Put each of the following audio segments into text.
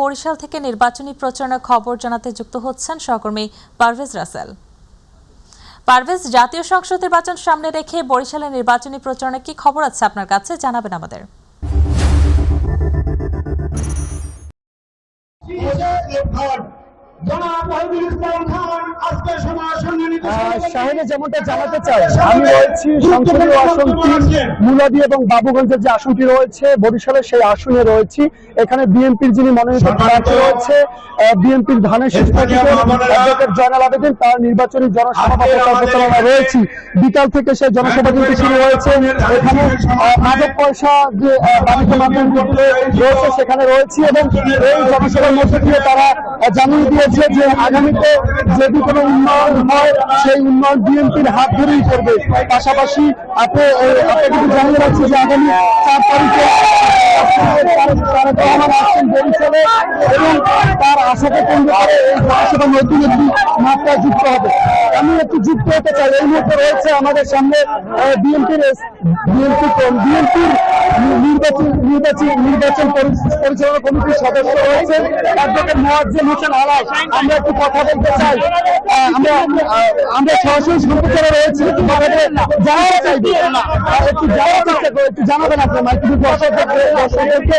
বরিশাল থেকে নির্বাচনী প্রচারণার খবর জানাতে যুক্ত হচ্ছেন সহকর্মী পারভেজ রাসেল। পারভেজ, জাতীয় সংসদ নির্বাচন সামনে রেখে বরিশালের নির্বাচনী প্রচারণা কি খবর আছে আপনার কাছে, জানাবেন আমাদের। শাহিনে যেমনটা জানাতে চাই, আমি রয়েছি সংসদীয় আসন ৩ মুলাদি এবং বাবুগঞ্জের যে আসনটি রয়েছে বরিশালের, সেই আসনে রয়েছি। এখানে বিএনপির যিনি মনোনীত প্রার্থী রয়েছে, বিএনপির ধানের শীষ অ্যাডভোকেট জয়নাল আবেদীন, তার নির্বাচনী জনসভা প্রচারণা রয়েছে। বিকাল থেকে সেই জনসভা কিন্তু শুরু হয়েছে। এখানে মাদক পয়সা যে বাণিজ্য মাধ্যম রয়েছে সেখানে রয়েছে এবং এই জনসভার মধ্যে দিয়ে তারা জানিয়ে দিয়েছে যে আগামীতে যদি কোনো উন্নয়ন হয় সেই উন্নয়ন বিএনপির হাত ধরেই করবে। পাশাপাশি আপনাকে জানিয়ে রাখছি যে আগামী 4 তারিখে আসছেন বরিশালে এবং তার আশাকে কেন্দ্র করে এই জনসভা নতুন একটি মাত্রা যুক্ত হবে। আমি একটু যুক্ত হতে চাই, এই মুহূর্তে রয়েছে আমাদের সামনে বিএনপির নির্বাচন পরিচালনা কমিটির সদস্য রয়েছেন অ্যাডভোকেট মোয়াজ্জেম হোসেন আলাই। আমরা একটু কথা বলতে চাই, আমরা সরাসরি সম্প্রচারে রয়েছি, একটু জানাবেন আপনার মাইক্রোফোন দর্শকদেরকে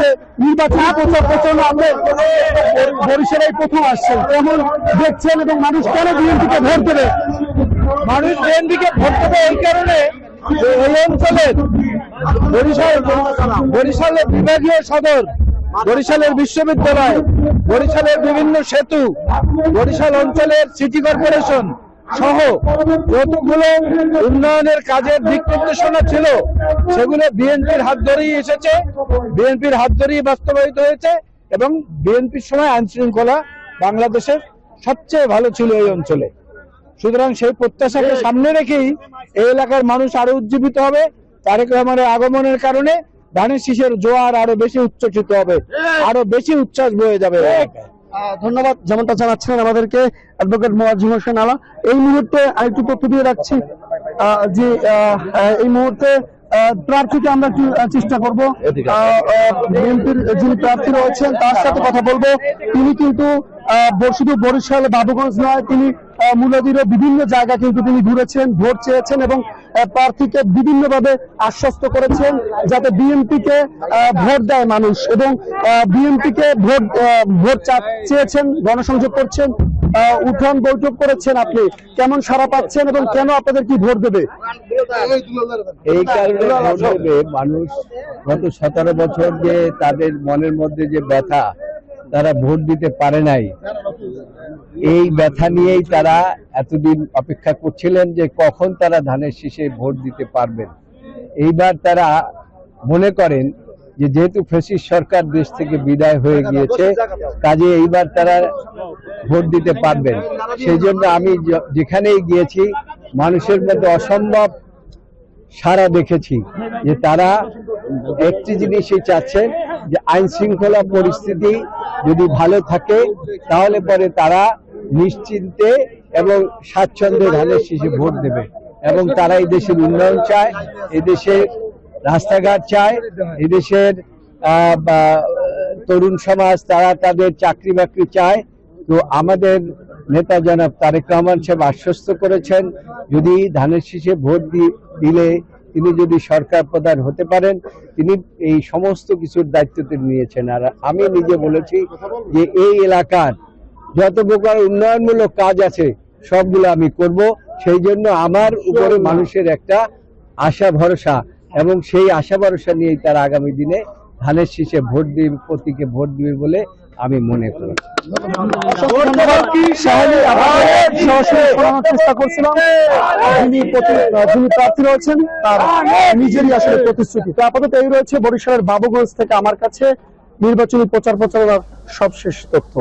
যে নির্বাচনী প্রচারণা আমরা বরিশালে প্রথম আসছেন, কেমন দেখছেন এবং মানুষ কেন বিএনপিকে ভোট দেবে? মানুষ বিএনপিকে ভোট দেবে এই কারণে এই অঞ্চলের বরিশালের বিভাগীয় সদর, বরিশালের বিশ্ববিদ্যালয়, বরিশালের বিভিন্ন সেতু, বরিশাল অঞ্চলের সিটি কর্পোরেশন সহ যতগুলো উন্নয়নের কাজের দিক নির্দেশনা ছিল সেগুলো বিএনপির হাত ধরেই এসেছে, বিএনপির হাত ধরেই বাস্তবায়িত হয়েছে এবং বিএনপির সময় আইন শৃঙ্খলা বাংলাদেশের সবচেয়ে ভালো ছিল এই অঞ্চলে। সুতরাং সেই প্রত্যাশাকে সামনে রেখেই এই এলাকার মানুষ আরো উজ্জীবিত হবে। তারেক রহমানের আগমনের কারণে ধানের শীষের জোয়ার আরো বেশি উচ্ছ্বসিত হবে, আরো বেশি উচ্ছ্বাস বয়ে যাবে। ধন্যবাদ। যেমনটা জানাচ্ছিলেন আমাদেরকে অ্যাডভোকেট মোয়াজ্জেম হোসেন আলা। এই মুহূর্তে আরেকটু তথ্য দিয়ে রাখছি যে এই মুহূর্তে প্রার্থীকে আমরা চেষ্টা করবো, বিএনপির যিনি প্রার্থী রয়েছেন তার সাথে কথা বলবো। তিনি কিন্তু শুধু বরিশাল বাবুগঞ্জ নয়, তিনি মুলাদিরও বিভিন্ন জায়গা কিন্তু তিনি ঘুরেছেন, ভোট চেয়েছেন এবং প্রার্থীকে বিভিন্নভাবে আশ্বস্ত করেছেন যাতে বিএনপিকে ভোট দেয় মানুষ এবং বিএনপিকে ভোট চেয়েছেন, গণসংযোগ করছেন, উঠান বৈঠক করেছেন। আপনি কেমন সাড়া পাচ্ছেন এবং কেন আপনাদের কি ভোট দেবে? এই কারণে ভোট দেবে মানুষ, গত 17 বছর যে তাদের মনের মধ্যে যে ব্যথা, তারা ভোট দিতে পারে নাই, এই ব্যথা নিয়েই তারা এতদিন অপেক্ষা করছিলেন যে কখন তারা ধানের শীষে ভোট দিতে পারবেন। এইবার তারা মনে করেন যে যেহেতু ফ্যাসিস্ট সরকার দেশ থেকে বিদায় হয়ে গিয়েছে, কাজে এইবার তারা ভোট দিতে পারবেন। সেই জন্য আমি যেখানেই গিয়েছি মানুষের মধ্যে অসম্ভব সাড়া দেখেছি যে তারা একটি জিনিসই চাচ্ছেন যে আইন শৃঙ্খলা পরিস্থিতি যদি ভালো থাকে তাহলে পরে তারা নিশ্চিন্তে এবং স্বাচ্ছন্দ্যে ধানের শীষে ভোট দেবে এবং তারা এই দেশের উন্নয়ন চায়, এদেশের রাস্তাঘাট চায়, এদেশের তরুণ সমাজ তারা তাদের চাকরি বাকরি চায়। তো আমাদের নেতা জনাব তারেক রহমান সাহেব আশ্বস্ত করেছেন যদি ধানের শীষে ভোট দিলে তিনি যদি সরকার প্রধান হতে পারেন, তিনি এই সমস্ত কিছুর দায়িত্ব তিনি নিয়েছেন। আর আমি নিজে বলেছি যে এই এলাকার যত প্রকার উন্নয়নমূলক কাজ আছে সবগুলো আমি করব। সেই জন্য আমার উপরে মানুষের একটা আশা ভরসা এবং সেই আশা ভরসা নিয়েই তারা আগামী দিনে ধানের শীষে ভোট দিবে, প্রতীকে ভোট দিবে বলে আমি মনে করি। চেষ্টা করছিলাম যিনি প্রার্থী রয়েছেন তার নিজেরই আসলে প্রতিশ্রুতি। তো আপাতত এই রয়েছে বরিশালের বাবুগঞ্জ থেকে আমার কাছে নির্বাচনী প্রচারণার সবশেষ তথ্য।